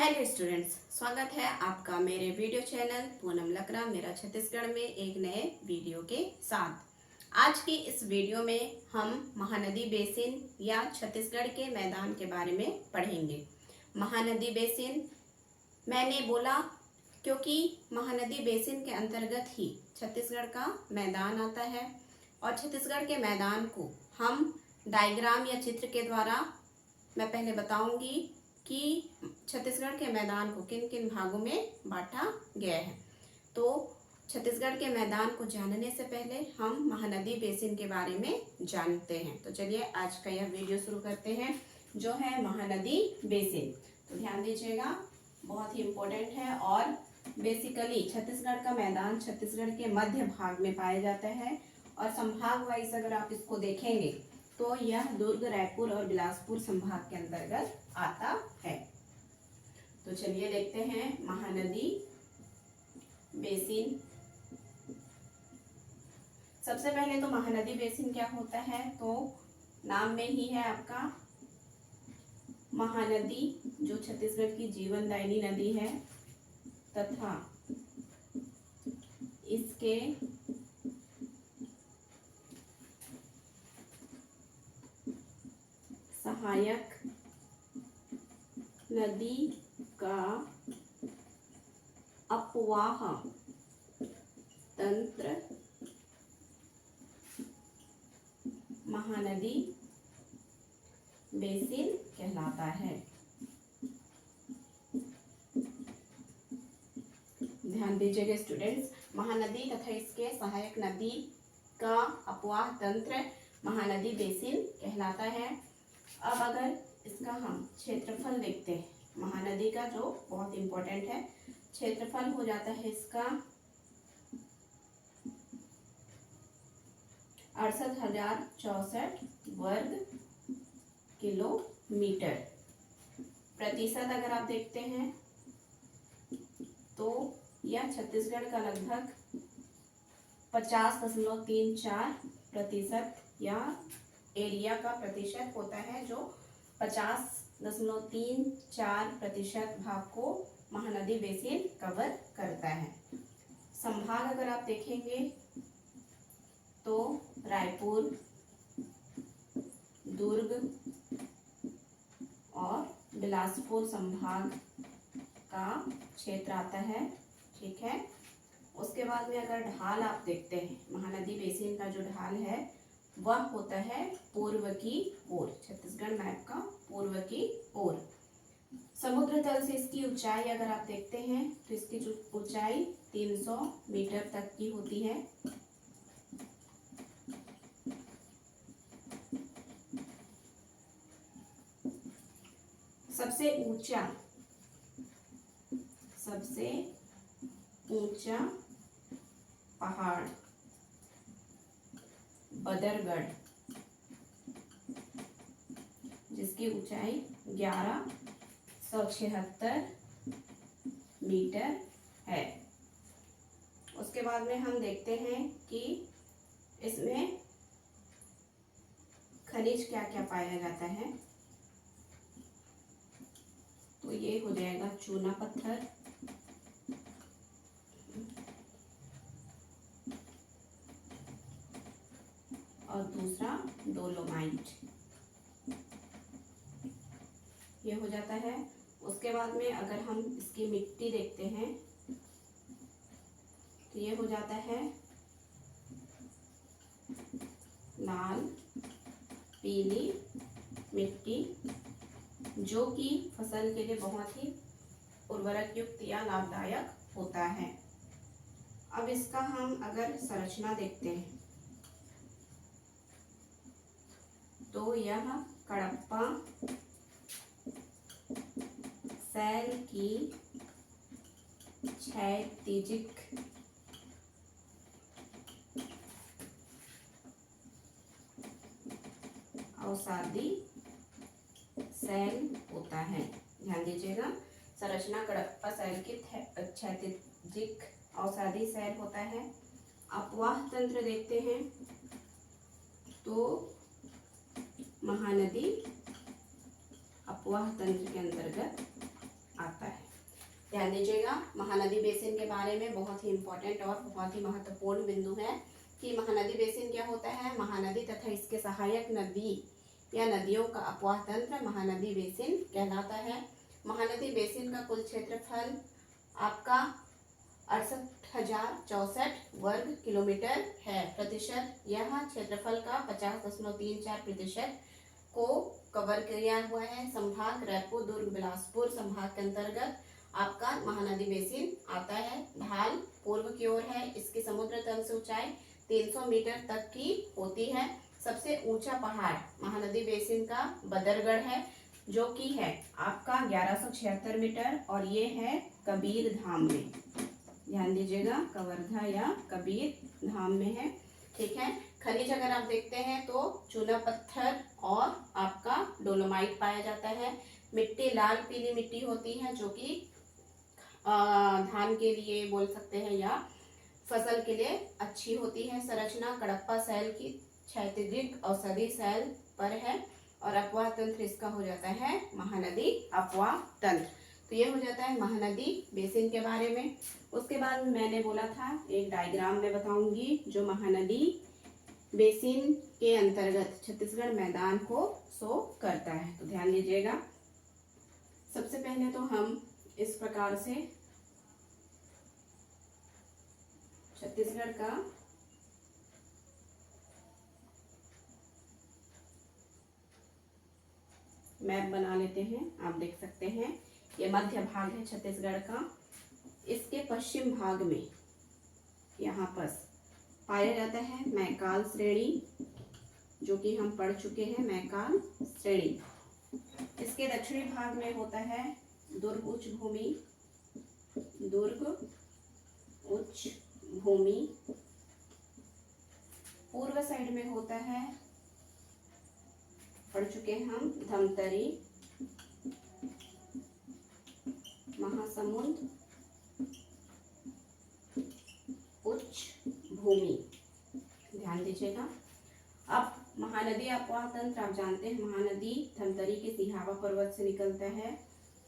Hello students, स्वागत है आपका मेरे वीडियो चैनल पूनम लकड़ा मेरा छत्तीसगढ़ में एक नए वीडियो के साथ। आज की इस वीडियो में हम महानदी बेसिन या छत्तीसगढ़ के मैदान के बारे में पढ़ेंगे। महानदी बेसिन मैंने बोला क्योंकि महानदी बेसिन के अंतर्गत ही छत्तीसगढ़ का मैदान आता है और छत्तीसगढ़ के मैदान को हम डायग्राम या चित्र के द्वारा मैं पहले बताऊंगी कि छत्तीसगढ़ के मैदान को किन किन भागों में बांटा गया है। तो छत्तीसगढ़ के मैदान को जानने से पहले हम महानदी बेसिन के बारे में जानते हैं। तो चलिए आज का यह वीडियो शुरू करते हैं जो है महानदी बेसिन। तो ध्यान दीजिएगा, बहुत ही इम्पोर्टेंट है और बेसिकली छत्तीसगढ़ का मैदान छत्तीसगढ़ के मध्य भाग में पाया जाता है और संभाग वाइज अगर आप इसको देखेंगे तो यह दुर्ग, रायपुर और बिलासपुर संभाग के अंतर्गत आता है। तो चलिए देखते हैं महानदी बेसिन। सबसे पहले तो महानदी बेसिन क्या होता है, तो नाम में ही है आपका महानदी जो छत्तीसगढ़ की जीवनदायिनी नदी है तथा इसके सहायक नदी का अपवाह तंत्र महानदी बेसिन कहलाता है। ध्यान दीजिएगा स्टूडेंट्स, महानदी तथा इसके सहायक नदी का अपवाह तंत्र महानदी बेसिन कहलाता है। अब अगर इसका हम क्षेत्रफल देखते हैं, महानदी का जो बहुत इंपॉर्टेंट है, क्षेत्रफल हो जाता है इसका 68,064 वर्ग किलोमीटर। प्रतिशत अगर आप देखते हैं तो यह छत्तीसगढ़ का लगभग 50.34% या एरिया का प्रतिशत होता है, जो 50.34% भाग को महानदी बेसिन कवर करता है। संभाग अगर आप देखेंगे तो रायपुर, दुर्ग और बिलासपुर संभाग का क्षेत्र आता है, ठीक है। उसके बाद में अगर ढाल आप देखते हैं, महानदी बेसिन का जो ढाल है वह होता है पूर्व की ओर, छत्तीसगढ़ मैप का पूर्व की ओर। समुद्र तल से इसकी ऊंचाई अगर आप देखते हैं तो इसकी जो ऊंचाई 300 मीटर तक की होती है। सबसे ऊंचा पहाड़ बदरगढ़, जिसकी ऊंचाई 1176 मीटर है। उसके बाद में हम देखते हैं कि इसमें खनिज क्या क्या पाया जाता है। तो ये हो जाएगा चूना पत्थर, और दूसरा डोलोमाइट, ये हो जाता है। उसके बाद में अगर हम इसकी मिट्टी देखते हैं तो ये हो जाता है लाल पीली मिट्टी, जो कि फसल के लिए बहुत ही उर्वरक युक्त या लाभदायक होता है। अब इसका हम अगर संरचना देखते हैं तो यह कडप्पा शैल की क्षैतिजिक अवसादी शैल होता है। ध्यान दीजिएगा, संरचना कडप्पा शैल की क्षैतिजिक अवसादी शैल होता है। अपवाह तंत्र देखते हैं तो महानदी अपवाह तंत्र के अंतर्गत आता है। ध्यान दीजिएगा, महानदी बेसिन के बारे में बहुत ही इम्पोर्टेंट और बहुत ही महत्वपूर्ण बिंदु है कि महानदी बेसिन क्या होता है। महानदी तथा इसके सहायक नदी या नदियों का अपवाह तंत्र महानदी बेसिन कहलाता है। महानदी बेसिन का कुल क्षेत्रफल आपका 68,064 वर्ग किलोमीटर है। प्रतिशत, यह क्षेत्रफल का 50.34% को कवर किया हुआ है। संभाग रायपुर, दुर्ग, बिलासपुर संभाग के अंतर्गत आपका महानदी बेसिन आता है। ढाल पूर्व की ओर है। इसकी समुद्र तल से ऊंचाई 300 मीटर तक की होती है। सबसे ऊंचा पहाड़ महानदी बेसिन का बदरगढ़ है, जो कि है आपका 1176 मीटर, और ये है कबीर धाम में। ध्यान दीजिएगा, कवर्धा या कबीर धाम में है। ठीक है। खनिज अगर आप देखते हैं तो चूना पत्थर और आपका डोलोमाइट पाया जाता है। मिट्टी लाल पीली मिट्टी होती है, जो कि धान के लिए बोल सकते हैं या फसल के लिए अच्छी होती है। संरचना कडप्पा शैल की क्षैतिज औषधि शैल पर है, और अपवाह तंत्र इसका हो जाता है महानदी अपवाह तंत्र। तो ये हो जाता है महानदी बेसिन के बारे में। उसके बाद मैंने बोला था एक डायग्राम में बताऊंगी जो महानदी बेसिन के अंतर्गत छत्तीसगढ़ मैदान को शो करता है। तो ध्यान दीजिएगा, सबसे पहले तो हम इस प्रकार से छत्तीसगढ़ का मैप बना लेते हैं। आप देख सकते हैं ये मध्य भाग है छत्तीसगढ़ का। इसके पश्चिम भाग में यहाँ पर पाया जाता है मैकाल श्रेणी, जो कि हम पढ़ चुके हैं, मैकाल श्रेणी। इसके दक्षिणी भाग में होता है दुर्ग उच्च भूमि, दुर्ग उच्च भूमि। पूर्व साइड में होता है, पढ़ चुके हैं हम, धमतरी, महासमुंद उच्च भूमि। ध्यान दीजिएगा। अब महानदी अपवाह तंत्र आप जानते हैं, महानदी धमतरी के सिहावा पर्वत से निकलता है,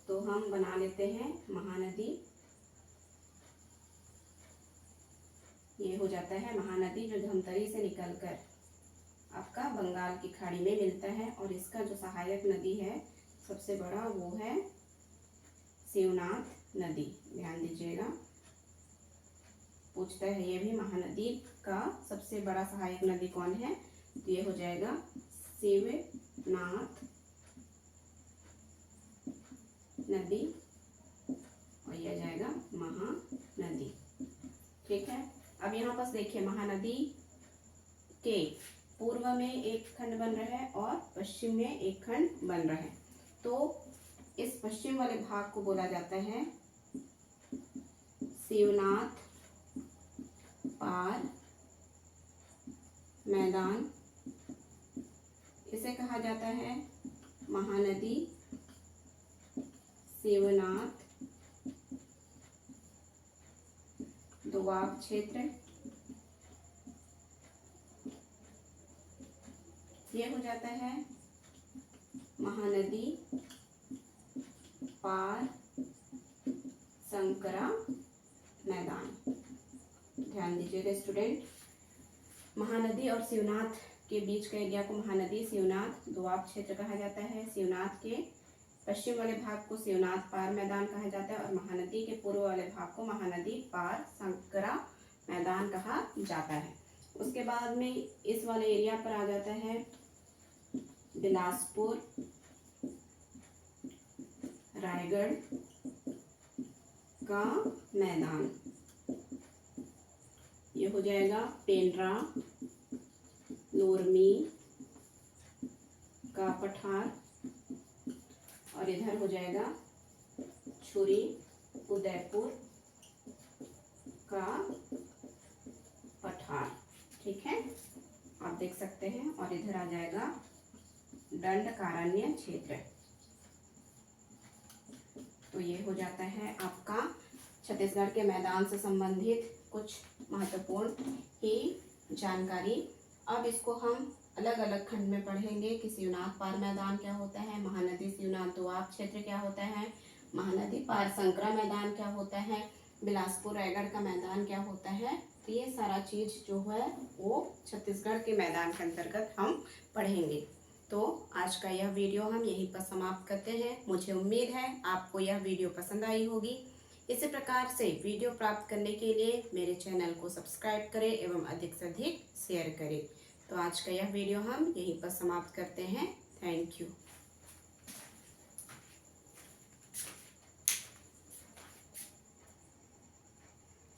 तो हम बना लेते हैं महानदी। ये हो जाता है महानदी जो धमतरी से निकलकर आपका बंगाल की खाड़ी में मिलता है, और इसका जो सहायक नदी है सबसे बड़ा वो है शिवनाथ नदी। ध्यान दीजिएगा, पूछता है ये भी महानदी का सबसे बड़ा सहायक नदी कौन है, तो ये हो जाएगा शिवनाथ नदी, और यह जाएगा महानदी। ठीक है। अब यहाँ पर देखिए, महानदी के पूर्व में एक खंड बन रहा है और पश्चिम में एक खंड बन रहा है। तो इस पश्चिम वाले भाग को बोला जाता है शिवनाथ पार मैदान। इसे कहा जाता है महानदी शिवनाथ दोआब क्षेत्र। ये हो जाता है महानदी पार संकरा मैदान। ध्यान दीजिएगा स्टूडेंट, महानदी और शिवनाथ के बीच के एरिया को महानदी शिवनाथ दोआब क्षेत्र कहा जाता है। शिवनाथ के पश्चिम वाले भाग को शिवनाथ पार मैदान कहा जाता है, और महानदी के पूर्व वाले भाग को महानदी पार संकरा मैदान कहा जाता है। उसके बाद में इस वाले एरिया पर आ जाता है बिलासपुर, रायगढ़ का मैदान। ये हो जाएगा पेंड्रा, लोरमी का पठार, और इधर हो जाएगा छुरी उदयपुर का पठार। ठीक है, आप देख सकते हैं। और इधर आ जाएगा दंडकारण्य क्षेत्र। तो ये हो जाता है आपका छत्तीसगढ़ के मैदान से संबंधित कुछ महत्वपूर्ण ही जानकारी। अब इसको हम अलग अलग खंड में पढ़ेंगे कि शिवनाथ पार मैदान क्या होता है, महानदी शिवनाथ दोआब क्षेत्र क्या होता है, महानदी पार संकरा मैदान क्या होता है, बिलासपुर रायगढ़ का मैदान क्या होता है। तो ये सारा चीज़ जो है वो छत्तीसगढ़ के मैदान के अंतर्गत हम पढ़ेंगे। तो आज का यह वीडियो हम यहीं पर समाप्त करते हैं। मुझे उम्मीद है आपको यह वीडियो पसंद आई होगी। इसी प्रकार से वीडियो प्राप्त करने के लिए मेरे चैनल को सब्सक्राइब करें एवं अधिक से अधिक शेयर करें। तो आज का यह वीडियो हम यहीं पर समाप्त करते हैं। Thank you.